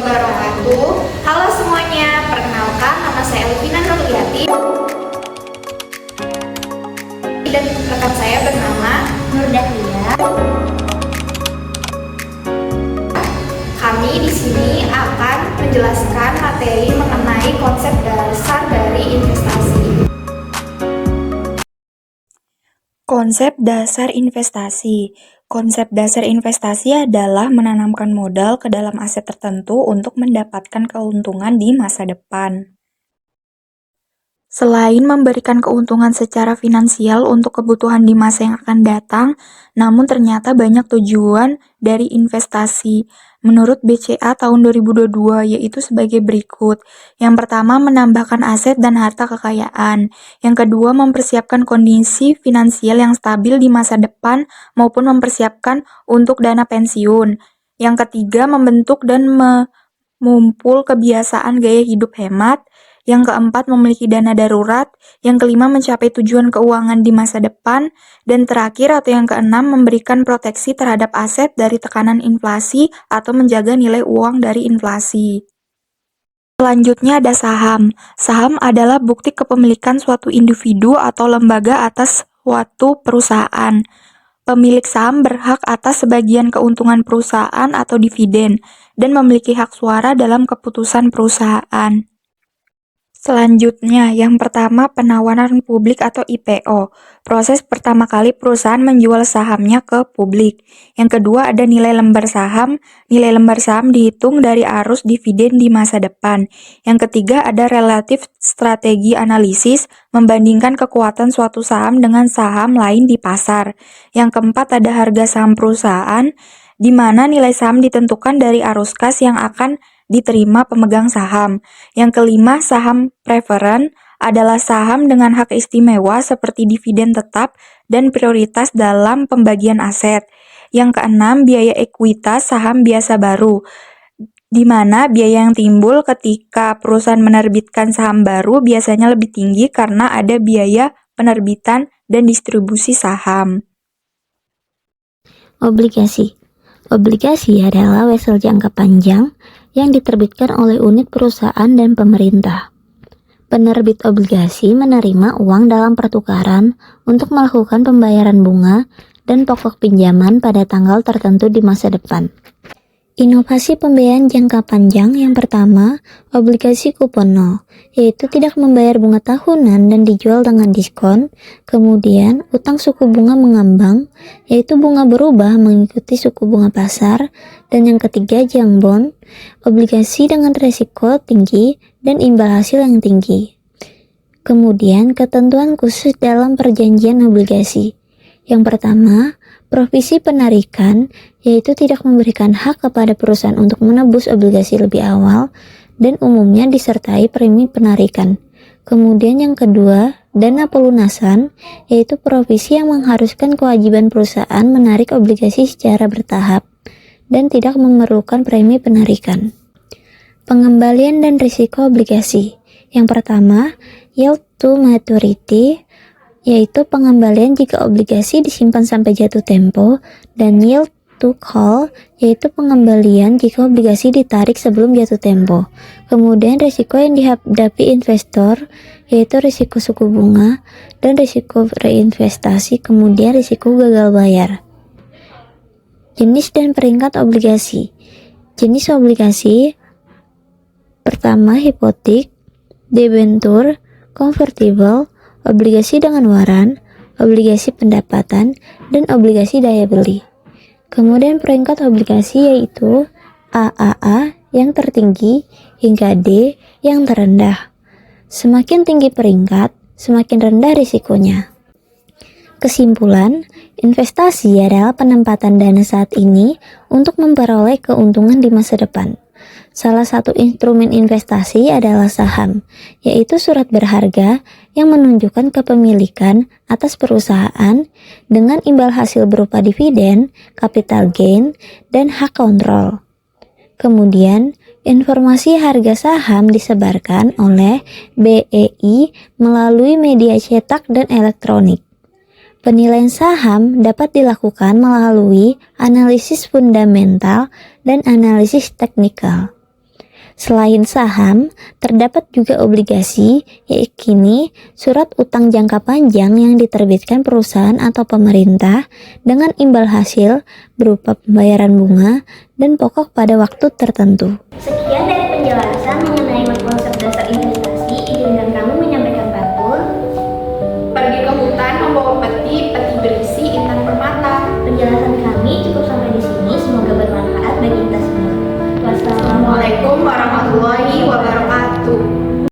wabarakatuh. Halo semuanya, perkenalkan nama saya Elvina Nurliati dan rekan saya bernama Nur Dahlia. Kami di sini akan menjelaskan materi mengenai konsep dasar dari investasi. Konsep dasar investasi. Konsep dasar investasi adalah menanamkan modal ke dalam aset tertentu untuk mendapatkan keuntungan di masa depan. Selain memberikan keuntungan secara finansial untuk kebutuhan di masa yang akan datang, namun ternyata banyak tujuan dari investasi. Menurut BCA tahun 2022, yaitu sebagai berikut. Yang pertama, menambahkan aset dan harta kekayaan. Yang kedua, mempersiapkan kondisi finansial yang stabil di masa depan maupun mempersiapkan untuk dana pensiun. Yang ketiga, membentuk dan memumpul kebiasaan gaya hidup hemat. Yang keempat, memiliki dana darurat. Yang kelima, mencapai tujuan keuangan di masa depan. Dan terakhir atau yang keenam, memberikan proteksi terhadap aset dari tekanan inflasi atau menjaga nilai uang dari inflasi. Selanjutnya ada saham. Saham adalah bukti kepemilikan suatu individu atau lembaga atas suatu perusahaan. Pemilik saham berhak atas sebagian keuntungan perusahaan atau dividen dan memiliki hak suara dalam keputusan perusahaan. Selanjutnya, yang pertama penawaran publik atau IPO. Proses pertama kali perusahaan menjual sahamnya ke publik. Yang kedua ada nilai lembar saham. Nilai lembar saham dihitung dari arus dividen di masa depan. Yang ketiga ada relatif strategi analisis, membandingkan kekuatan suatu saham dengan saham lain di pasar. Yang keempat ada harga saham perusahaan, di mana nilai saham ditentukan dari arus kas yang akan diterima pemegang saham. Yang kelima, saham preferen adalah saham dengan hak istimewa seperti dividen tetap dan prioritas dalam pembagian aset. Yang keenam, biaya ekuitas saham biasa baru, di mana biaya yang timbul ketika perusahaan menerbitkan saham baru biasanya lebih tinggi karena ada biaya penerbitan dan distribusi saham. Obligasi. Obligasi adalah wesel jangka panjang yang diterbitkan oleh unit perusahaan dan pemerintah. Penerbit obligasi menerima uang dalam pertukaran untuk melakukan pembayaran bunga dan pokok pinjaman pada tanggal tertentu di masa depan. Inovasi pembiayaan jangka panjang yang pertama, obligasi kupon nol, yaitu tidak membayar bunga tahunan dan dijual dengan diskon. Kemudian, utang suku bunga mengambang, yaitu bunga berubah mengikuti suku bunga pasar. Dan yang ketiga, junk bond, obligasi dengan risiko tinggi dan imbal hasil yang tinggi. Kemudian, ketentuan khusus dalam perjanjian obligasi. Yang pertama, provisi penarikan, yaitu tidak memberikan hak kepada perusahaan untuk menebus obligasi lebih awal dan umumnya disertai premi penarikan. Kemudian yang kedua, dana pelunasan, yaitu provisi yang mengharuskan kewajiban perusahaan menarik obligasi secara bertahap dan tidak memerlukan premi penarikan. Pengembalian dan risiko obligasi. Yang pertama, yield to maturity, yaitu pengembalian jika obligasi disimpan sampai jatuh tempo, dan yield to call, yaitu pengembalian jika obligasi ditarik sebelum jatuh tempo. Kemudian risiko yang dihadapi investor, yaitu risiko suku bunga dan risiko reinvestasi, kemudian risiko gagal bayar. Jenis dan peringkat obligasi. Jenis obligasi pertama hipotek, debentur, convertible, obligasi dengan waran, obligasi pendapatan, dan obligasi daya beli. Kemudian peringkat obligasi yaitu AAA yang tertinggi hingga D yang terendah. Semakin tinggi peringkat, semakin rendah risikonya. Kesimpulan, investasi adalah penempatan dana saat ini untuk memperoleh keuntungan di masa depan. Salah satu instrumen investasi adalah saham, yaitu surat berharga yang menunjukkan kepemilikan atas perusahaan dengan imbal hasil berupa dividen, capital gain, dan hak kontrol. Kemudian, informasi harga saham disebarkan oleh BEI melalui media cetak dan elektronik. Penilaian saham dapat dilakukan melalui analisis fundamental dan analisis teknikal. Selain saham, terdapat juga obligasi, yakni surat utang jangka panjang yang diterbitkan perusahaan atau pemerintah dengan imbal hasil berupa pembayaran bunga dan pokok pada waktu tertentu. Sekian dari penjelasan mengenai konsep dasar investasi. Izinkan kami menyampaikan batul. Pergi ke hutan membawa peti berisi